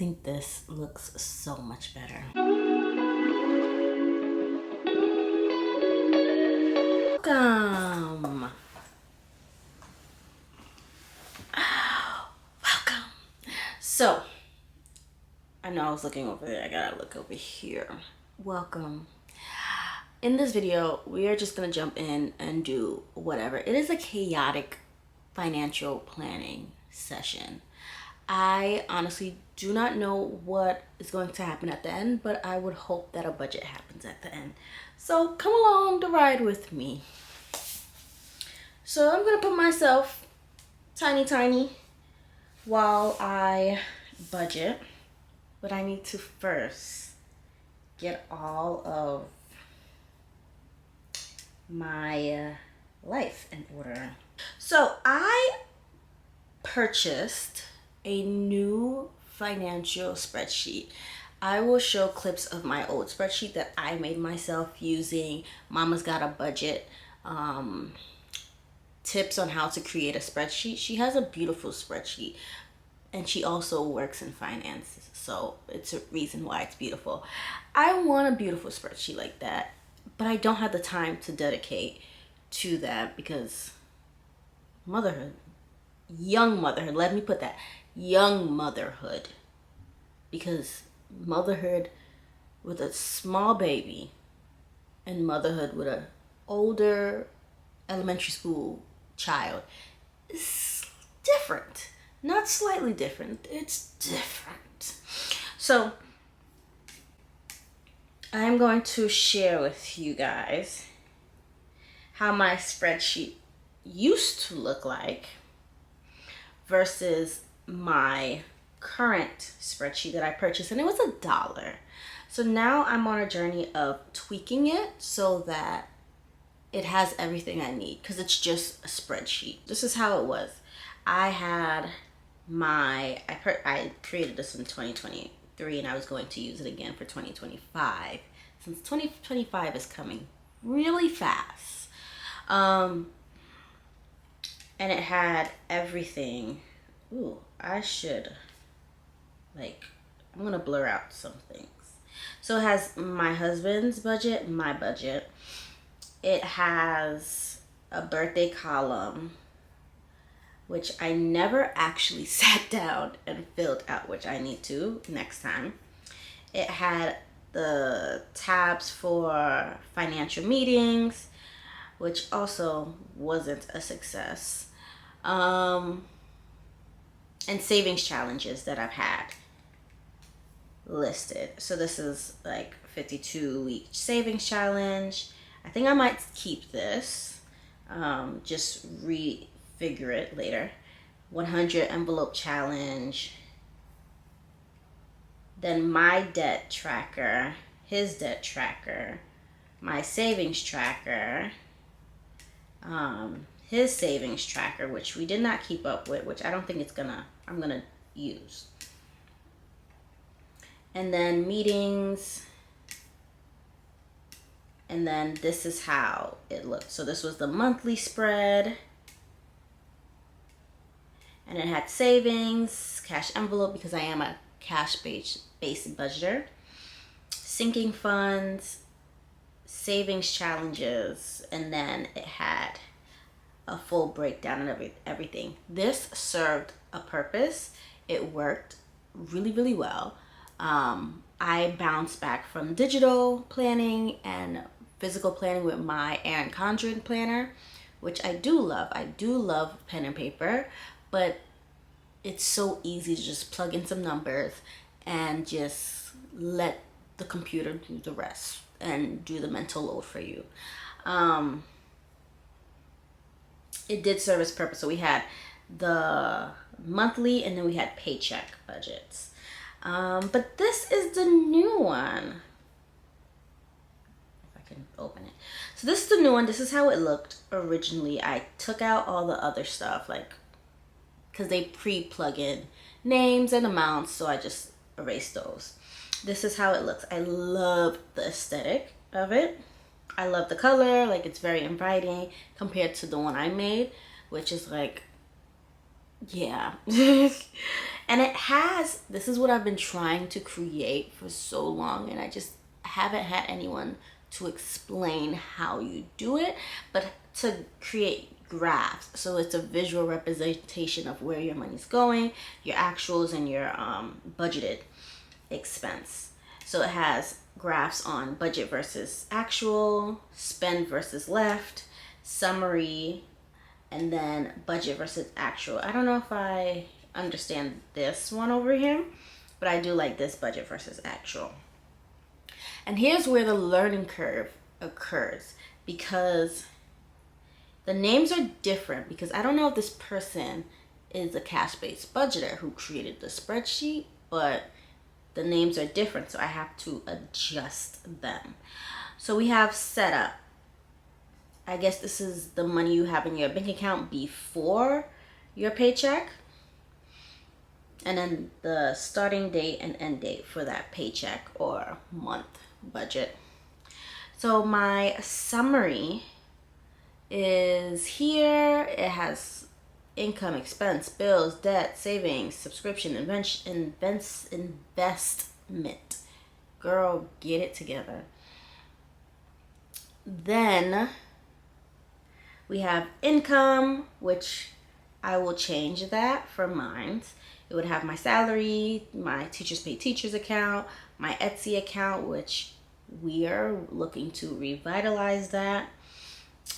think this looks so much better. Welcome. Welcome. So, I know I was looking over there. I gotta look over here. Welcome. In this video, we are just gonna jump in and do whatever. It is a chaotic financial planning session. I honestly do not know what is going to happen at the end, but I would hope that a budget happens at the end. So come along the ride with me. So I'm gonna put myself tiny while I budget, but I need to first get all of my life in order. So I purchased a new financial spreadsheet. I will show clips of my old spreadsheet that I made myself using Mama's Got a Budget tips on how to create a spreadsheet. She has a beautiful spreadsheet and she also works in finance, so it's a reason why it's beautiful. I want a beautiful spreadsheet like that, but I don't have the time to dedicate to that because motherhood, young motherhood, let me put that, young motherhood, because motherhood with a small baby and motherhood with an older elementary school child is different. Not slightly different, it's different. So I'm going to share with you guys how my spreadsheet used to look like versus my current spreadsheet that I purchased, and it was $1. So now I'm on a journey of tweaking it so that it has everything I need, because it's just a spreadsheet. This is how it was. I had I created this in 2023 and I was going to use it again for 2025 since 2025 is coming really fast. And it had everything. Ooh, I'm gonna blur out some things. So it has my husband's budget, my budget. It has a birthday column, which I never actually sat down and filled out, which I need to next time. It had the tabs for financial meetings, which also wasn't a success. And savings challenges that I've had listed. So this is like 52-week savings challenge. I think I might keep this, just refigure it later. 100 envelope challenge. Then my debt tracker, his debt tracker, my savings tracker, his savings tracker, which we did not keep up with, which I don't think I'm gonna use. And then meetings. And then this is how it looked. So this was the monthly spread. And it had savings, cash envelope, because I am a cash-based budgeter, sinking funds, savings challenges, and then it had a full breakdown of everything. This served a purpose. It worked really well. I bounced back from digital planning and physical planning with my Erin Condren planner, which I do love. I do love pen and paper, but it's so easy to just plug in some numbers and just let the computer do the rest and do the mental load for you. It did serve its purpose. So we had the monthly and then we had Paycheck budgets. But this is the new one. If I can open it. So this is the new one. This is how it looked originally. I took out all the other stuff, like, because they pre-plug in names and amounts, so I just erased those. This is how it looks. I love the aesthetic of it. I love the color, like it's very inviting compared to the one I made, which is like Yeah. And it has, this is what I've been trying to create for so long, and I just haven't had anyone to explain how you do it, but to create graphs. So it's a visual representation of where your money's going, your actuals, and your budgeted expense. So it has graphs on budget versus actual, spend versus left, summary, and then budget versus actual. I don't know if I understand this one over here, but I do like this budget versus actual. And here's where the learning curve occurs, because the names are different, because I don't know if this person is a cash-based budgeter who created the spreadsheet, but the names are different, so I have to adjust them. So we have setup. I guess this is the money you have in your bank account before your paycheck. And then the starting date and end date for that paycheck or month budget. So my summary is here. It has income, expense, bills, debt, savings, subscription, investment. Girl, get it together. Then we have income, which I will change that for mine. It would have my salary, my Teachers Pay Teachers account, my Etsy account, which we are looking to revitalize that,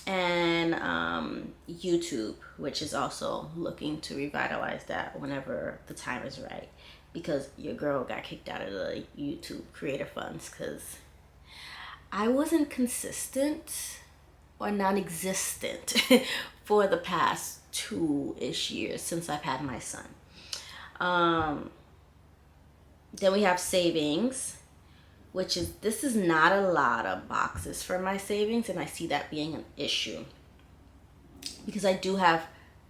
and YouTube, which is also looking to revitalize that whenever the time is right, because your girl got kicked out of the YouTube creator funds because I wasn't consistent or non-existent for the past 2-ish years since I've had my son. Then we have savings, which is, this is not a lot of boxes for my savings, and I see that being an issue because I do have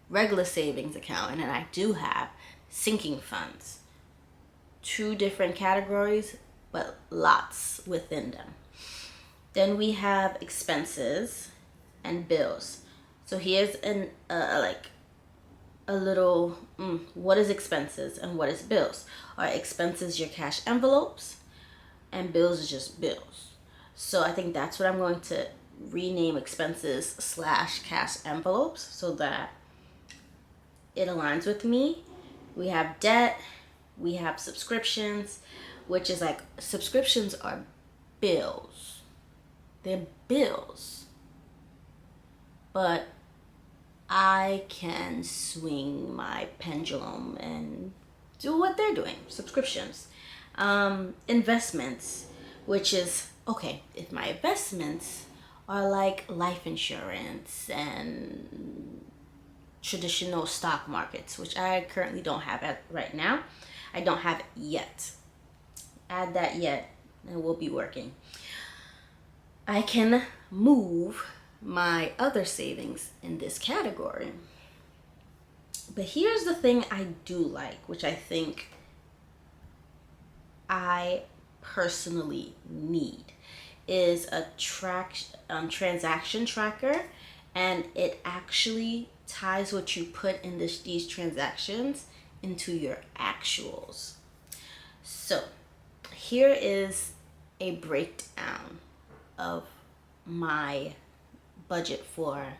regular savings account and then I do have sinking funds. 2 different categories, but lots within them. Then we have expenses and bills. So here's a little what is expenses and what is bills. Are expenses your cash envelopes, and bills is just bills. So I think that's what I'm going to rename expenses / cash envelopes so that it aligns with me. We have debt, we have subscriptions, which is like, subscriptions are bills. They're bills. But I can swing my pendulum and do what they're doing, subscriptions. Investments, which is, okay, if my investments are like life insurance and traditional stock markets, which I currently don't have right now. I don't have it yet. Add that yet, and we'll be working. I can move my other savings in this category. But here's the thing I do like, which I think I personally need, is a transaction tracker, and it actually ties what you put in these transactions into your actuals. So here is a breakdown of my budget for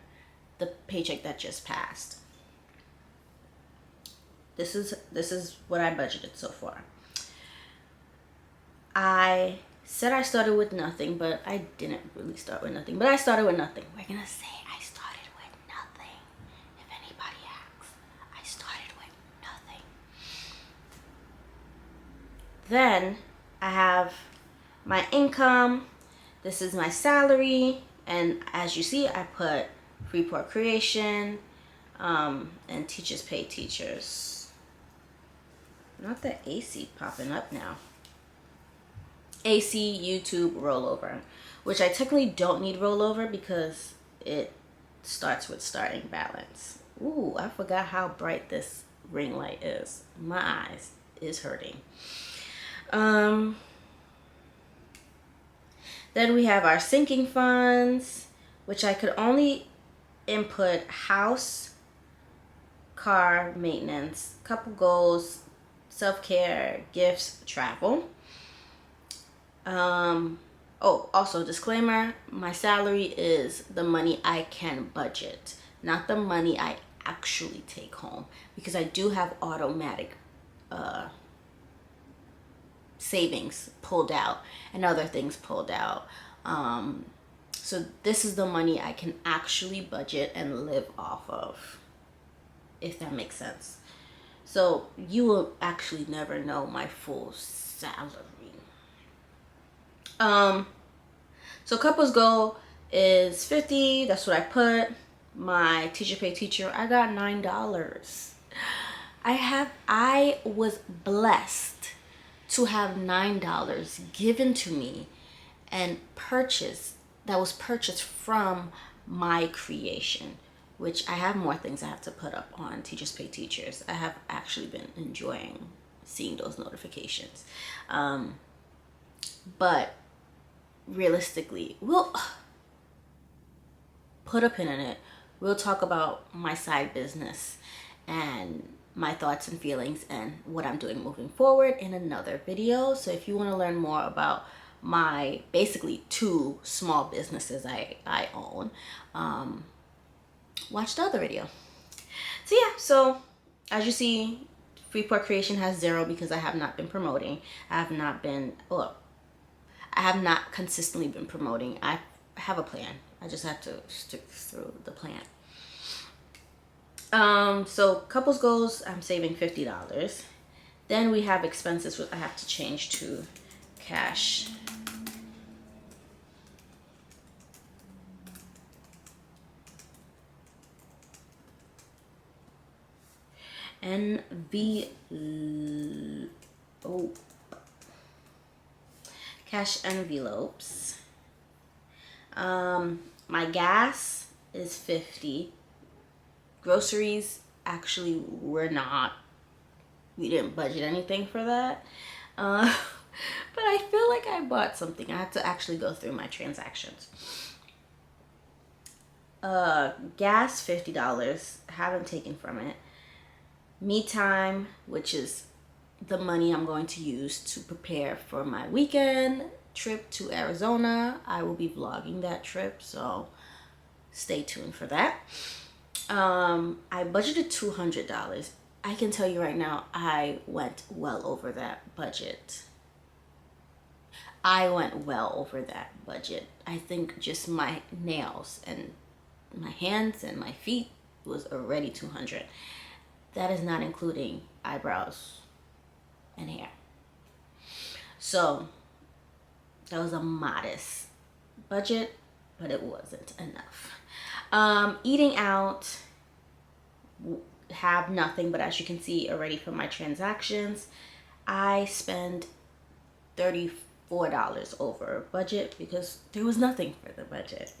the paycheck that just passed. This is what I budgeted so far. I said I started with nothing, but I didn't really start with nothing. But I started with nothing. We're gonna say I started with nothing. If anybody asks, I started with nothing. Then I have my income. This is my salary, and as you see, I put Freeport Creation and Teachers Pay Teachers. Not the AC popping up now. AC, YouTube, rollover, which I technically don't need rollover because it starts with starting balance. Ooh, I forgot how bright this ring light is. My eyes is hurting. Then we have our sinking funds, which I could only input house, car maintenance, couple goals, self-care, gifts, travel. Oh, also disclaimer, my salary is the money I can budget, not the money I actually take home, because I do have automatic savings pulled out and other things pulled out. So this is the money I can actually budget and live off of, if that makes sense. So you will actually never know my full salary. So couples goal is 50. That's what I put. My teacher pay teacher, I got $9. I was blessed to have $9 given to me and that was purchased from my creation, which I have more things I have to put up on Teachers Pay Teachers. I have actually been enjoying seeing those notifications. But realistically, we'll put a pin in it. We'll talk about my side business and my thoughts and feelings and what I'm doing moving forward in another video. So if you want to learn more about my basically 2 small businesses I own, watch the other video. So yeah, so as you see, Freeport Creation has 0 because I have not been promoting. I have not consistently been promoting. I have a plan. I just have to stick through the plan. So couples goals, I'm saving $50. Then we have expenses, which I have to change to cash. Cash envelopes. My gas is 50. Groceries, actually, we didn't budget anything for that. But I feel like I bought something. I have to actually go through my transactions. Gas, $50. Haven't taken from it. Me time, which is the money I'm going to use to prepare for my weekend trip to Arizona. I will be vlogging that trip, so stay tuned for that. I budgeted $200. I can tell you right now, I went well over that budget. I think just my nails and my hands and my feet was already $200. That is not including eyebrows and hair. So that was a modest budget, but it wasn't enough. Eating out, have nothing, but as you can see already from my transactions, I spend $34 over budget because there was nothing for the budget.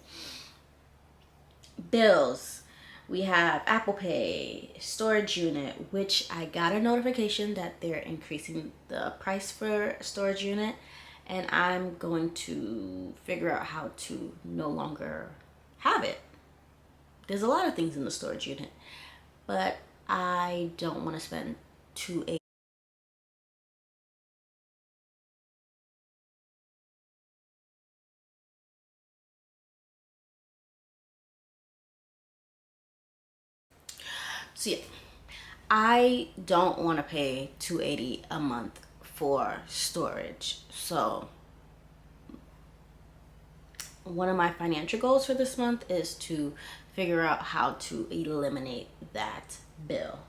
Bills, we have Apple Pay, storage unit, which I got a notification that they're increasing the price for storage unit, and I'm going to figure out how to no longer have it. There's a lot of things in the storage unit, but I don't want to spend $280. So yeah, I don't want to pay $280 a month for storage. So one of my financial goals for this month is to figure out how to eliminate that bill,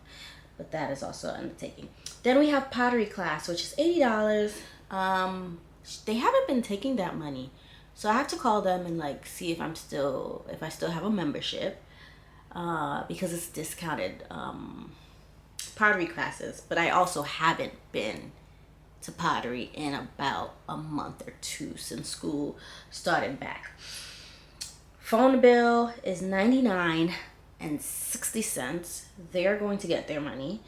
but that is also an undertaking. Then we have pottery class, which is $80. They haven't been taking that money, so I have to call them and like see if I still have a membership, because it's discounted pottery classes. But I also haven't been to pottery in about a month or 2 since school started back. Phone bill is $99.60. They're going to get their money.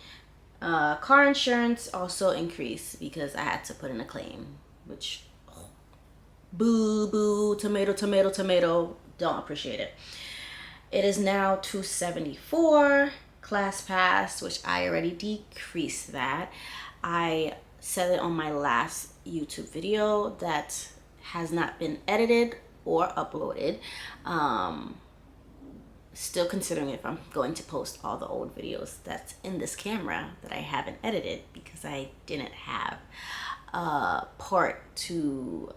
Car insurance also increased because I had to put in a claim, which boo boo, tomato tomato tomato, don't appreciate it. It is now $274. ClassPass, which I already decreased that. I said it on my last YouTube video that has not been edited or uploaded. Still considering if I'm going to post all the old videos that's in this camera that I haven't edited because I didn't have a port to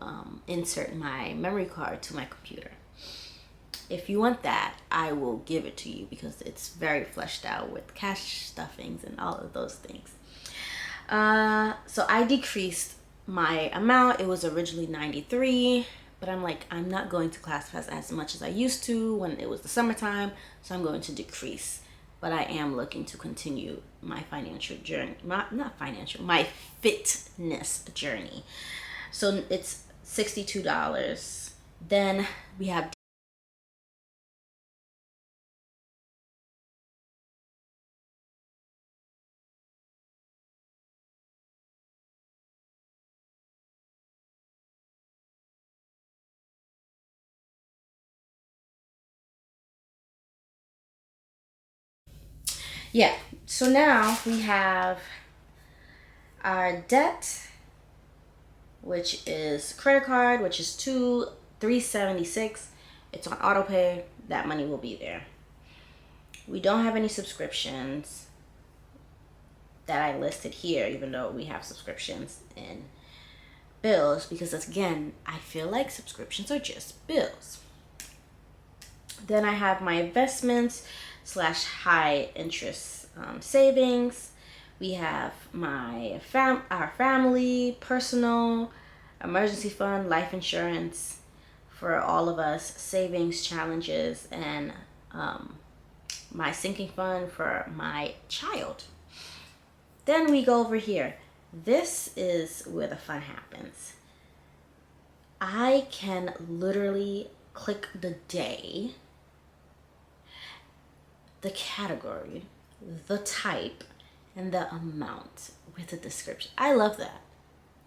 insert my memory card to my computer. If you want that, I will give it to you because it's very fleshed out with cash stuffings and all of those things. So I decreased my amount. It was originally $93, but I'm like, I'm not going to ClassPass as much as I used to when it was the summertime, so I'm going to decrease. But I am looking to continue my financial journey, my fitness journey. So it's $62. Then we have yeah. So now we have our debt, which is credit card, which is $376. It's on auto pay. That money will be there. We don't have any subscriptions that I listed here, even though we have subscriptions and bills, because again, I feel like subscriptions are just bills. Then I have my investments / high interest savings. We have our family, personal, emergency fund, life insurance for all of us, savings challenges, and my sinking fund for my child. Then we go over here. This is where the fun happens. I can literally click the day, the category, the type, and the amount with the description. I love that.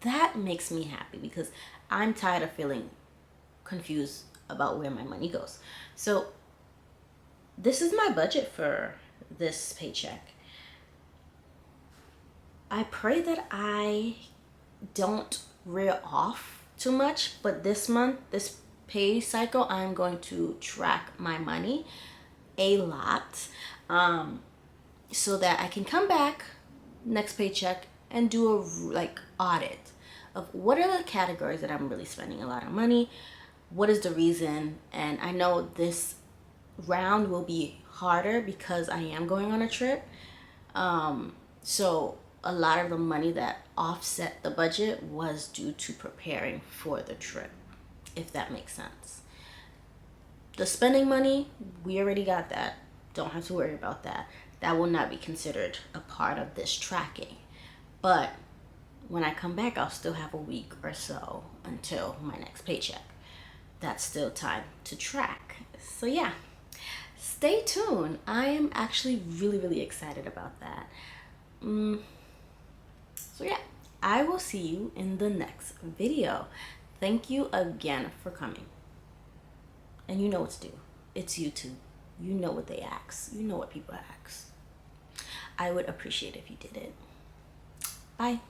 That makes me happy because I'm tired of feeling confused about where my money goes. So this is my budget for this paycheck. I pray that I don't rear off too much, but this month, this pay cycle, I'm going to track my money a lot, so that I can come back next paycheck and do a audit of what are the categories that I'm really spending a lot of money, what is the reason. And I know this round will be harder because I am going on a trip, so a lot of the money that offset the budget was due to preparing for the trip, if that makes sense. The spending money, we already got that. Don't have to worry about that. That will not be considered a part of this tracking. But when I come back, I'll still have a week or so until my next paycheck. That's still time to track. So yeah, stay tuned. I am actually really, really excited about that. So yeah, I will see you in the next video. Thank you again for coming. And you know what to do. It's YouTube. You know what they ask. You know what people ask. I would appreciate if you did it. Bye.